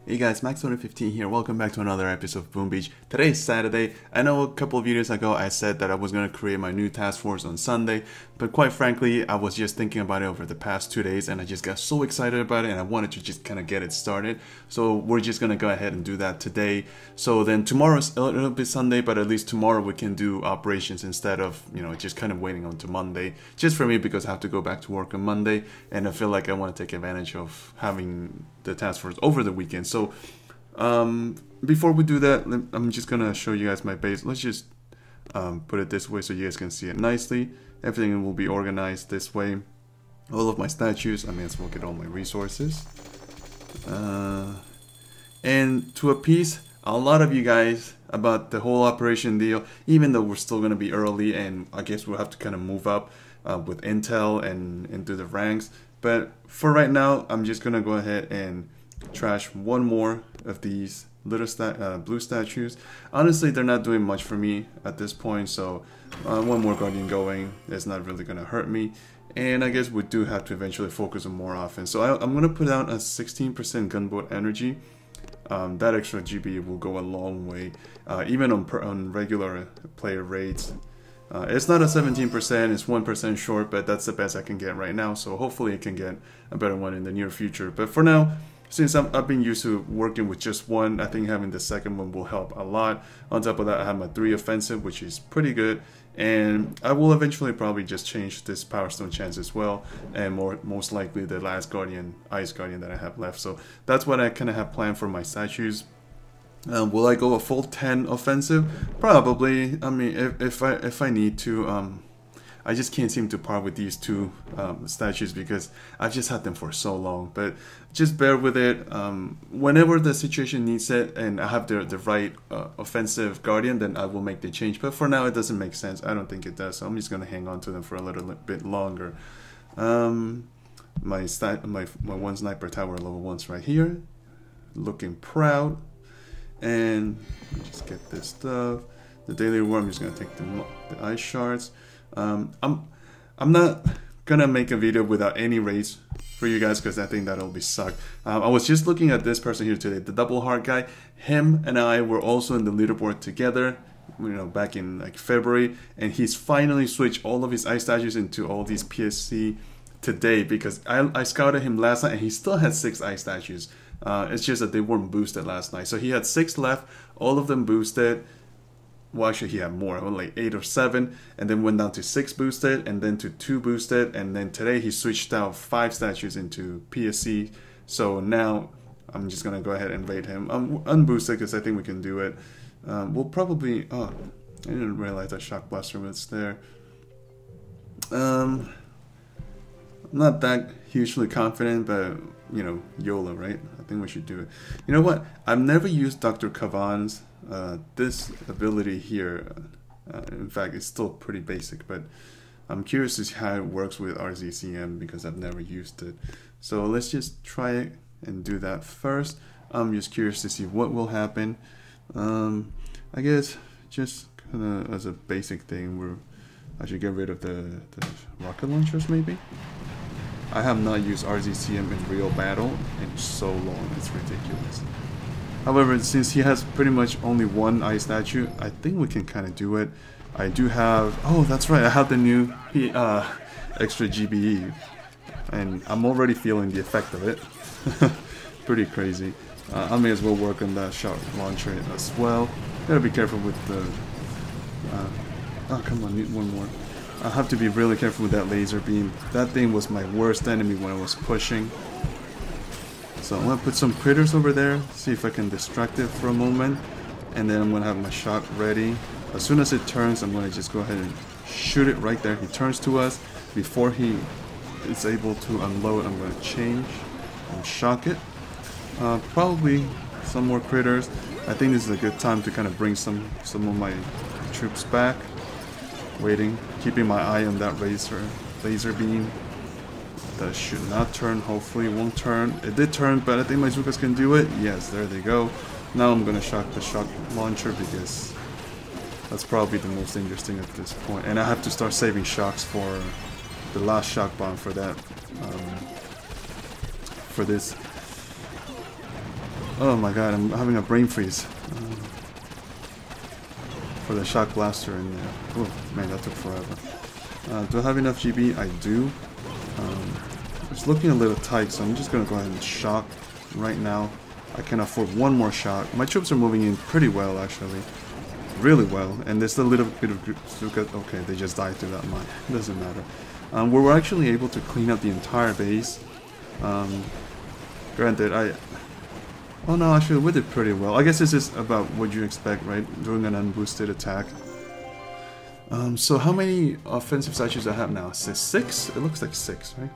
Hey guys, Max115 here. Welcome back to another episode of Boom Beach. Today is Saturday. I know a couple of videos ago I said that I was going to create my new task force on Sunday, but quite frankly, I was just thinking about it over the past 2 days and I just got so excited about it and I wanted to just kind of get it started. So we're just going to go ahead and do that today. So then tomorrow's a little bit Sunday, but at least tomorrow we can do operations instead of, just kind of waiting on to Monday. Just for me because I have to go back to work on Monday and I feel like I want to take advantage of having the task force over the weekend. So before we do that, I'm just gonna show you guys my base. Let's just put it this way so you guys can see it nicely. Everything will be organized this way. All of my statues, I may as well get all my resources. And to appease a lot of you guys about the whole operation deal, even though we're still gonna be early and I guess we'll have to kind of move up with intel and do the ranks. But for right now, I'm just gonna go ahead and trash one more of these little blue statues. Honestly, they're not doing much for me at this point, so one more guardian going is not really gonna hurt me. And I guess we do have to eventually focus on more offense. So I'm gonna put out a 16% gunboat energy. That extra GB will go a long way, even on regular player raids. It's not a 17%, it's 1% short, but that's the best I can get right now. So hopefully I can get a better one in the near future. But for now, since I've been used to working with just one, I think having the second one will help a lot. On top of that, I have my 3 offensive, which is pretty good. And I will eventually probably just change this Power Stone chance as well. And most likely the last Guardian, Ice Guardian that I have left. So that's what I kind of have planned for my statues. Will I go a full 10 offensive? Probably. I mean, if I need to. I just can't seem to part with these two statues because I've just had them for so long. But just bear with it. Whenever the situation needs it and I have the right offensive guardian, then I will make the change. But for now, it doesn't make sense. I don't think it does. So I'm just going to hang on to them for a little bit longer. My one sniper tower level 1's right here. Looking proud. And just get this stuff. The daily reward, I'm just going to take the ice shards. I'm not gonna make a video without any raids for you guys because I think that'll be sucked. I was just looking at this person here today, the double heart guy. Him and I were also in the leaderboard together, back in like February, and he's finally switched all of his ice statues into all these PSC today because I scouted him last night and he still had 6 ice statues. It's just that they weren't boosted last night, so he had 6 left, all of them boosted. Well, actually, he had more, like 8 or 7, and then went down to 6 boosted, and then to 2 boosted, and then today he switched out 5 statues into PSC. So now I'm just gonna go ahead and raid him. Unboosted because I think we can do it. We'll probably. Oh, I didn't realize that shock blaster was there. I'm not that hugely confident, but YOLO, right? I think we should do it. You know what? I've never used Dr. Kavan's. This ability here, in fact, it's still pretty basic, but I'm curious to see how it works with RZCM because I've never used it. So let's just try it and do that first. I'm just curious to see what will happen. I guess just kind of as a basic thing, I should get rid of the rocket launchers maybe. I have not used RZCM in real battle in so long, it's ridiculous. However, since he has pretty much only 1 ice statue, I think we can kind of do it. I do have... Oh, that's right. I have the new extra GBE. And I'm already feeling the effect of it. Pretty crazy. I may as well work on that shot launcher as well. Gotta be careful with the... oh, come on. Need one more. I have to be really careful with that laser beam. That thing was my worst enemy when I was pushing. So I'm going to put some critters over there, see if I can distract it for a moment, and then I'm going to have my shot ready. As soon as it turns, I'm going to just go ahead and shoot it right there. He turns to us. Before he is able to unload, I'm going to change and shock it. Probably some more critters. I think this is a good time to kind of bring some of my troops back. Waiting, keeping my eye on that laser beam. That should not turn, hopefully it won't turn. It did turn, but I think my Zukas can do it. Yes, there they go. Now I'm gonna shock the shock launcher because that's probably the most dangerous thing at this point. And I have to start saving shocks for the last shock bomb for that. For this Oh my god, I'm having a brain freeze. For the shock blaster in there. Oh man, that took forever. Do I have enough GB? I do. It's looking a little tight, so I'm just gonna go ahead and shock right now. I can afford one more shock. My troops are moving in pretty well, actually. Really well. And there's a little bit of... Okay, they just died through that mine. It doesn't matter. We're actually able to clean up the entire base. Granted, oh no, actually we did pretty well. I guess this is about what you expect, right? Doing an unboosted attack. So how many offensive statues I have now? It says 6? It looks like 6, right?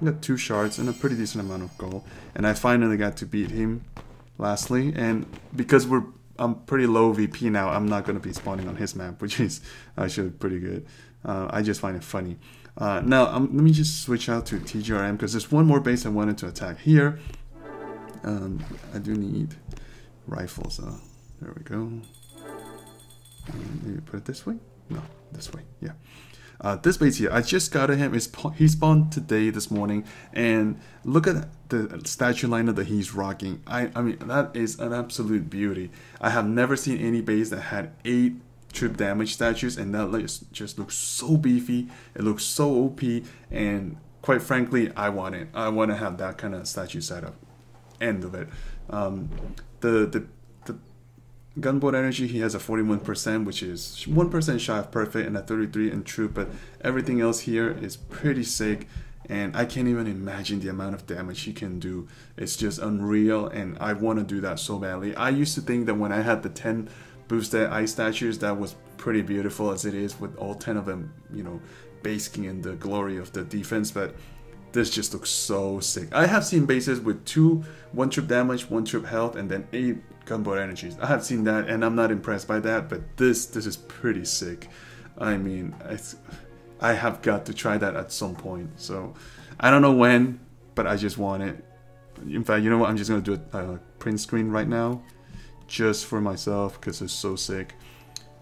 I got 2 shards and a pretty decent amount of gold. And I finally got to beat him lastly. And because I'm pretty low VP now, I'm not going to be spawning on his map, which is actually pretty good. I just find it funny. Now, let me just switch out to TGRM because there's one more base I wanted to attack here. I do need rifles. There we go. Maybe put it this way? No, this way. Yeah. This base here, I just got him. He spawned today, this morning, and look at the statue lineup that he's rocking. I mean, that is an absolute beauty. I have never seen any base that had 8 troop damage statues, and that just looks so beefy. It looks so OP, and quite frankly, I want it. I want to have that kind of statue setup. End of it. The gunboat energy, he has a 41%, which is 1% shy of perfect, and a 33 in troop, but everything else here is pretty sick, and I can't even imagine the amount of damage he can do. It's just unreal, and I want to do that so badly. I used to think that when I had the 10 boosted ice statues, that was pretty beautiful as it is with all 10 of them, you know, basking in the glory of the defense, but this just looks so sick. I have seen bases with 1 troop damage, 1 troop health, and then 8 gunboat energies. I have seen that, and I'm not impressed by that, but this is pretty sick. I mean, I have got to try that at some point. So, I don't know when, but I just want it. In fact, you know what? I'm just going to do a print screen right now, just for myself, because it's so sick.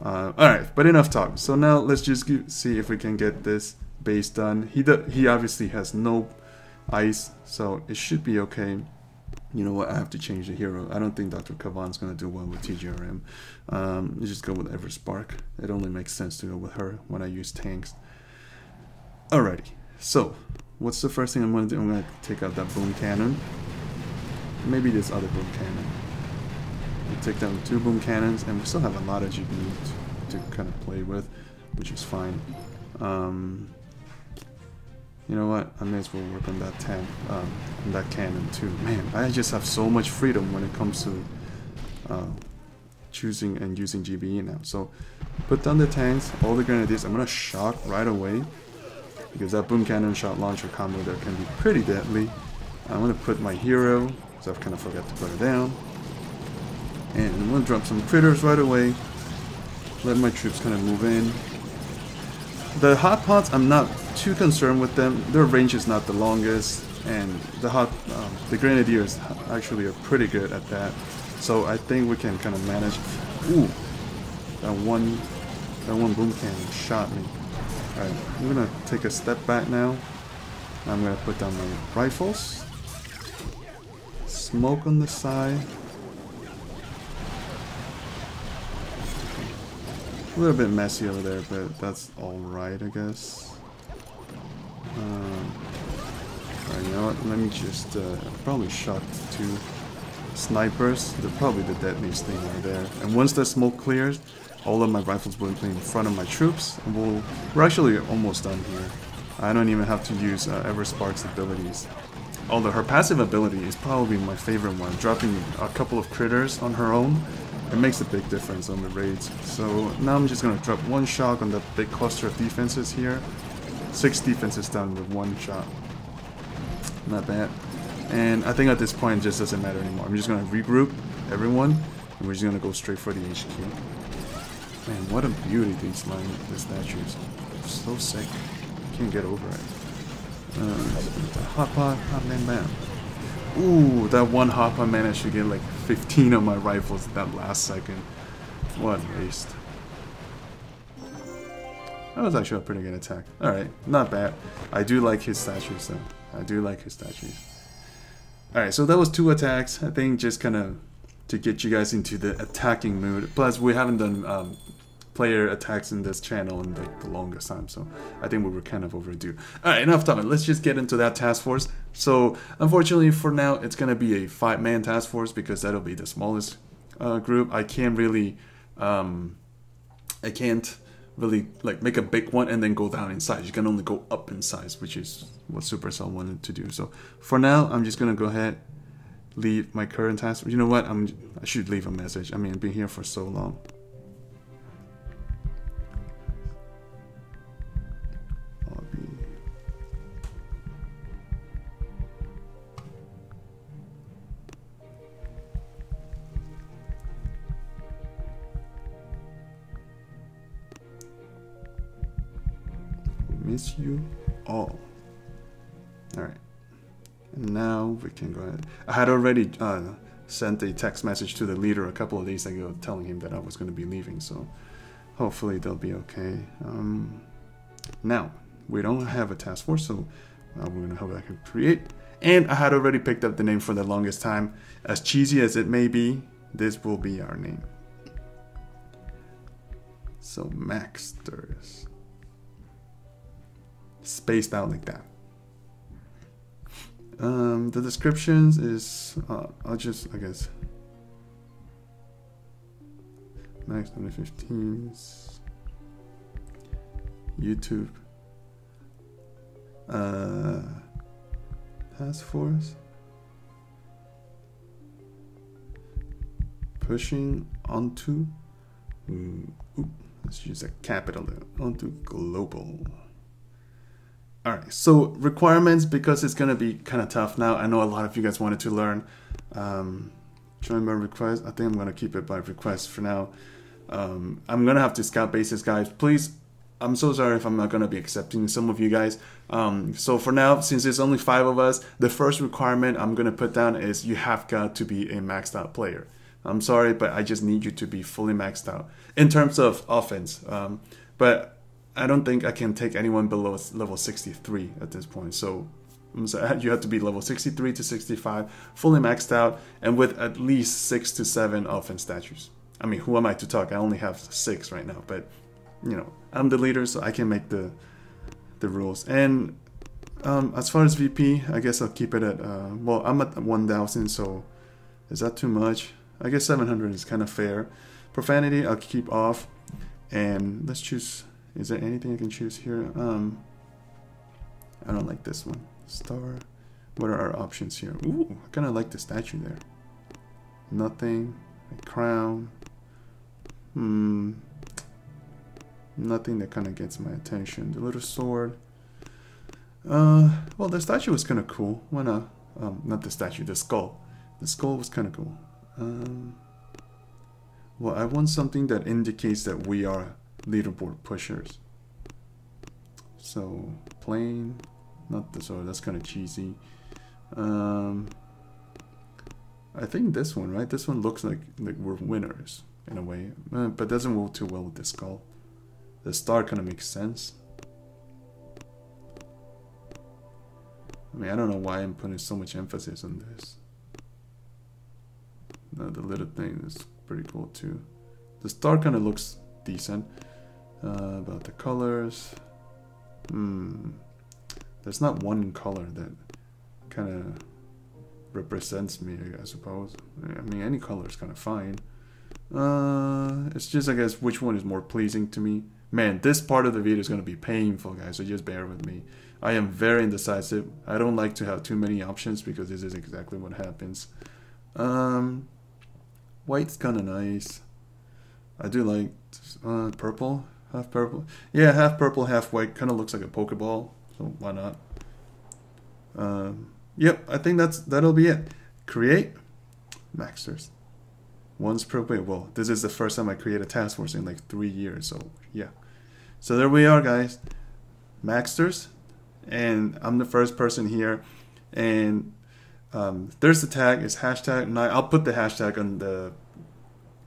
Alright, but enough talk. So now, let's just see if we can get this base done. He obviously has no ice, so it should be okay. You know what, I have to change the hero. I don't think Dr. Kavan's going to do well with TGRM. You just go with Everspark. It only makes sense to go with her when I use tanks. Alrighty, so what's the first thing I'm going to do? I'm going to take out that boom cannon. Maybe this other boom cannon. We'll take down 2 boom cannons, and we still have a lot of GB to kind of play with, which is fine. You know what? I may as well work on that tank, on that cannon too. Man, I just have so much freedom when it comes to choosing and using GBE now. So, put down the tanks, all the grenadiers. I'm gonna shock right away because that boom cannon shot launcher combo there can be pretty deadly. I'm gonna put my hero, so I've kind of forgot to put it down, and I'm gonna drop some critters right away. Let my troops kind of move in. The hot pots, I'm not too concerned with them. Their range is not the longest, and the grenadiers actually are pretty good at that. So I think we can kind of manage. Ooh, that one boom cannon shot me. All right, I'm gonna take a step back now. I'm gonna put down my rifles. Smoke on the side. A little bit messy over there, but that's alright, I guess. Alright, you know what? Let me just probably shot 2 snipers. They're probably the deadliest thing right there. And once the smoke clears, all of my rifles will be in front of my troops, and we're actually almost done here. I don't even have to use Everspark's abilities. Although her passive ability is probably my favorite one, dropping a couple of critters on her own. It makes a big difference on the raids. So now I'm just going to drop 1 shock on that big cluster of defenses here. 6 defenses down with 1 shot. Not bad. And I think at this point it just doesn't matter anymore. I'm just going to regroup everyone, and we're just going to go straight for the HQ. Man, what a beauty the statues. So sick. I can't get over it. Hot pot, hot man, bam. Ooh, that one hop I managed to get like 15 of my rifles at that last second. What a waste. That was actually a pretty good attack. Alright, not bad. I do like his statues though. I do like his statues. All right, so that was 2 attacks. I think just kind of to get you guys into the attacking mood. Plus, we haven't done player attacks in this channel in the longest time, so I think we were kind of overdue. All right, enough talking. Let's just get into that task force. So, unfortunately, for now, it's gonna be a 5-man task force because that'll be the smallest group. I can't really like make a big one and then go down in size. You can only go up in size, which is what Supercell wanted to do. So for now, I'm just gonna go ahead, leave my current task. You know what? I should leave a message. I mean, I've been here for so long. Miss you all. All right, and now we can go ahead. I had already sent a text message to the leader a couple of days ago telling him that I was going to be leaving, so hopefully they'll be okay. Now we don't have a task force, so we're going to have I can create, and I had already picked up the name for the longest time. As cheesy as it may be, this will be our name. So Macsters. Spaced out like that. The descriptions is I'll just, I guess, Max 2015s, YouTube, task force, pushing onto, let's use a capital there, onto global. Alright, so requirements, because it's going to be kind of tough now. I know a lot of you guys wanted to learn. Join by request. I think I'm going to keep it by request for now. I'm going to have to scout bases, guys. Please, I'm so sorry if I'm not going to be accepting some of you guys. So for now, since there's only 5 of us, the first requirement I'm going to put down is you have got to be a maxed out player. I'm sorry, but I just need you to be fully maxed out in terms of offense. But I don't think I can take anyone below level 63 at this point. So you have to be level 63 to 65, fully maxed out, and with at least 6 to 7 offense statues. I mean, who am I to talk? I only have 6 right now, but you know, I'm the leader, so I can make the rules. And as far as VP, I guess I'll keep it at, well, I'm at 1,000, so is that too much? I guess 700 is kind of fair. Profanity, I'll keep off, and let's choose. Is there anything I can choose here? I don't like this one. Star. What are our options here? Ooh, I kind of like the statue there. Nothing. A crown. Nothing that kind of gets my attention. The little sword. Well, the statue was kind of cool. Why not? Not the statue, the skull. The skull was kind of cool. Well, I want something that indicates that we are leaderboard pushers. So plain, not the sword. That's kind of cheesy. I think this one, right? This one looks like we're winners in a way, but doesn't work too well with the skull. The star kind of makes sense. I mean, I don't know why I'm putting so much emphasis on this. No, the little thing is pretty cool too. The star kind of looks decent. About the colors, there's not one color that kind of represents me, I suppose. I mean, any color is kind of fine. It's just, I guess, which one is more pleasing to me. Man, this part of the video is going to be painful, guys, so just bear with me. I am very indecisive. I don't like to have too many options because this is exactly what happens. White's kind of nice. I do like purple. Half purple. Yeah, half purple, half white. Kind of looks like a Pokeball, so why not? Yep, I think that'll be it. Create Macsters. Once per week. Well, this is the first time I create a task force in like 3 years, so yeah. So there we are, guys. Macsters, and I'm the first person here. And there's the tag. It's hashtag. And I'll put the hashtag on the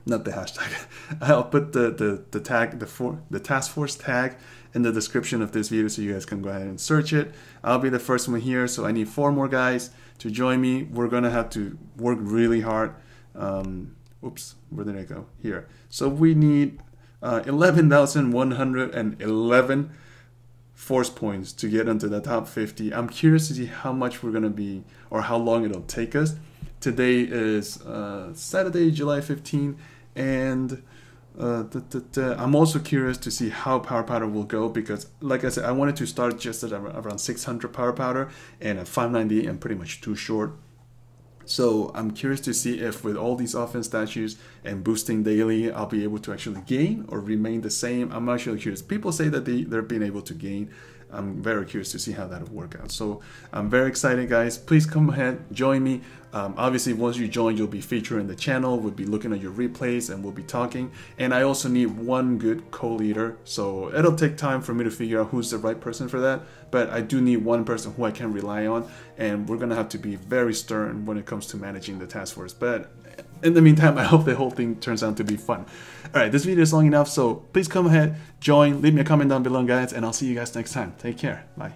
not the hashtag. I'll put the tag, the task force tag in the description of this video so you guys can go ahead and search it. I'll be the first one here, so I need 4 more guys to join me. We're gonna have to work really hard. Oops, where did I go? Here. So we need 11,111 force points to get into the top 50. I'm curious to see how much we're gonna be, or how long it'll take us. Today is Saturday, July 15, and I'm also curious to see how power powder will go, because like I said, I wanted to start just at around 600 power powder, and at 590 I'm pretty much too short. So I'm curious to see if with all these offense statues and boosting daily, I'll be able to actually gain or remain the same. I'm actually curious. People say that they're being able to gain. I'm very curious to see how that will work out. So I'm very excited, guys. Please come ahead, join me. Obviously, once you join, you'll be featured in the channel. We'll be looking at your replays and we'll be talking. And I also need one good co-leader. So it'll take time for me to figure out who's the right person for that. But I do need one person who I can rely on. And we're going to have to be very stern when it comes to managing the task force. But in the meantime, I hope the whole thing turns out to be fun. All right, this video is long enough, so please come ahead, join, leave me a comment down below, guys, and I'll see you guys next time. Take care. Bye.